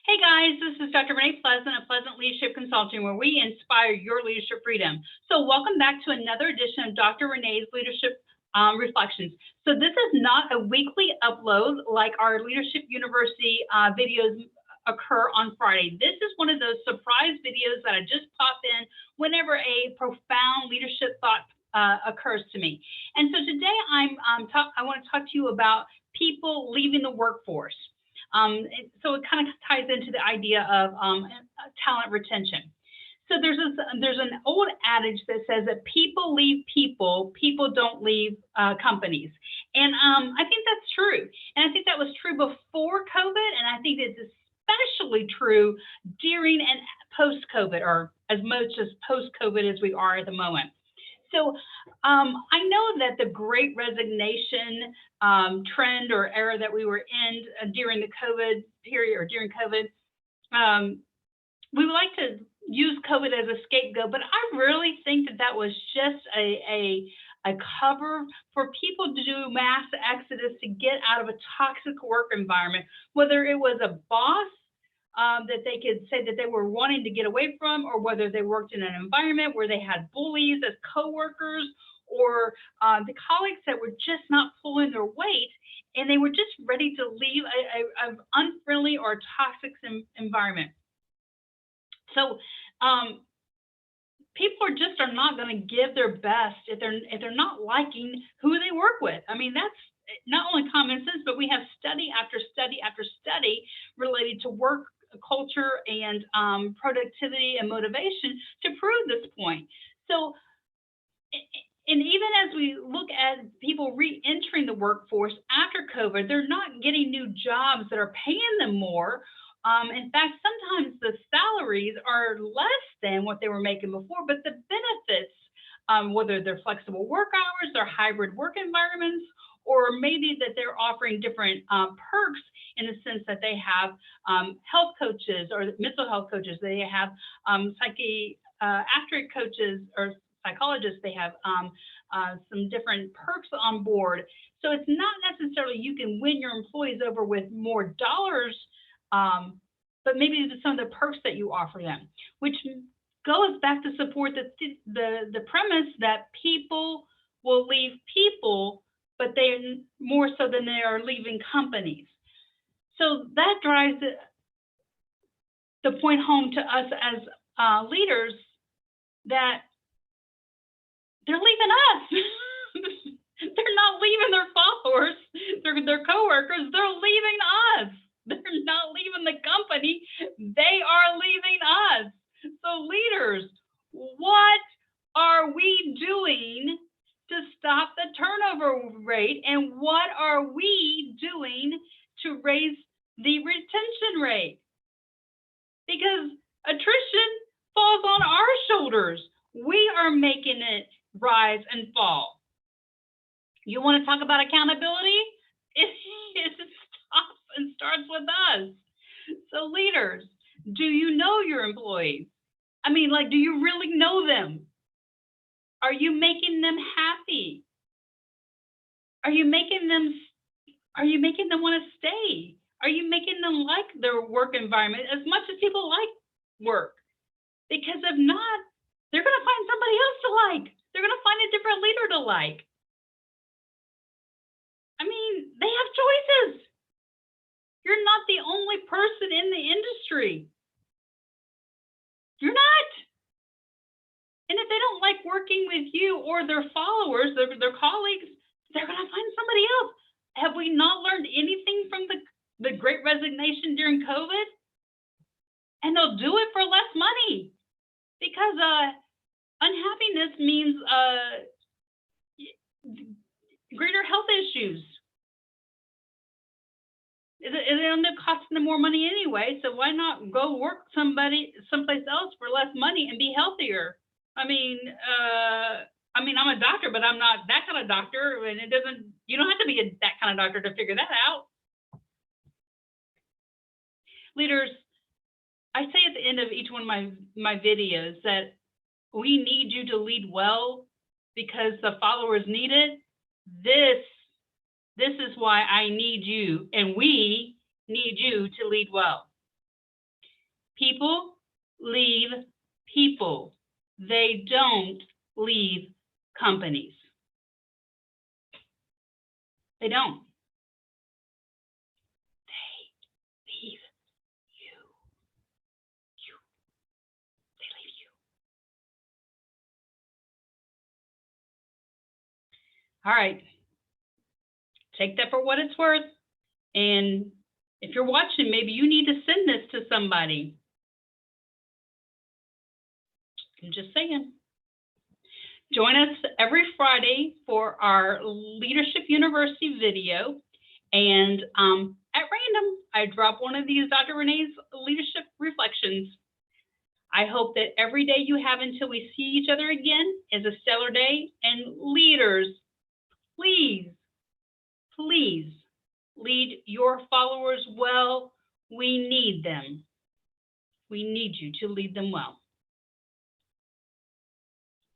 Hey guys, this is Dr. Renee Pleasant of Pleasant Leadership Consulting, where we inspire your leadership freedom. So welcome back to another edition of Dr. Renee's Leadership Reflections. So this is not a weekly upload like our Leadership University videos occur on Friday. This is one of those surprise videos that I just pop in whenever a profound leadership thought occurs to me. And so today I want to talk to you about people leaving the workforce. So it kind of ties into the idea of talent retention. So there's an old adage that says that people leave people, people don't leave companies. And I think that's true. And I think that was true before COVID, and I think it's especially true during and post-COVID, or as much as post-COVID as we are at the moment. So I know that the Great Resignation trend or era that we were in during the COVID period or during COVID, we would like to use COVID as a scapegoat, but I really think that was just a cover for people to do mass exodus to get out of a toxic work environment, whether it was a boss that they could say that they were wanting to get away from, or whether they worked in an environment where they had bullies as coworkers, or the colleagues that were just not pulling their weight and they were just ready to leave an unfriendly or toxic environment. So people are not going to give their best if they're not liking who they work with. I mean, that's not only common sense, but we have study after study after study related to work culture and productivity and motivation to prove this point. So, and even as we look at people re-entering the workforce after COVID, they're not getting new jobs that are paying them more. In fact, sometimes the salaries are less than what they were making before, but the benefits, whether they're flexible work hours or hybrid work environments, or maybe that they're offering different perks in the sense that they have health coaches or mental health coaches, they have psychiatric coaches or psychologists, they have some different perks on board. So it's not necessarily you can win your employees over with more dollars, but maybe some of the perks that you offer them, which goes back to support the premise that people will leave people, but they're more so than they are leaving companies. So that drives the point home to us as leaders that they're leaving us. They're not leaving their followers, their coworkers, they're leaving us. They're not leaving the company, they are leaving us. So leaders, what are we doing to stop the turnover rate, and what are we doing to raise the retention rate? Because attrition falls on our shoulders. We are making it rise and fall. You want to talk about accountability? It stops and starts with us. So leaders, do you know your employees? I mean, like, do you really know them? Are you making them happy? Are you making them want to stay? Are you making them like their work environment as much as people like work? Because if not, they're going to find somebody else to like. They're going to find a different leader to like. I mean, they have choices. You're not the only person in the industry. You're not. And if they don't like working with you or their followers, their colleagues, they're going to find somebody else. Have we not learned anything from the Great Resignation during COVID? And they'll do it for less money, because unhappiness means greater health issues. It ends up costing them more money anyway, so why not go work someplace else for less money and be healthier? I mean, I'm a doctor, but I'm not that kind of doctor, and you don't have to be that kind of doctor to figure that out. Leaders, I say at the end of each one of my videos that we need you to lead well because the followers need it. This is why I need you, and we need you to lead well. People leave people. They don't leave companies. They don't. They leave you. They leave you. All right. Take that for what it's worth. And if you're watching, maybe you need to send this to somebody. I'm just saying. Join us every Friday for our Leadership University video. And at random, I drop one of these Dr. Renee's leadership reflections. I hope that every day you have until we see each other again is a stellar day. And leaders, please, please lead your followers well. We need them. We need you to lead them well.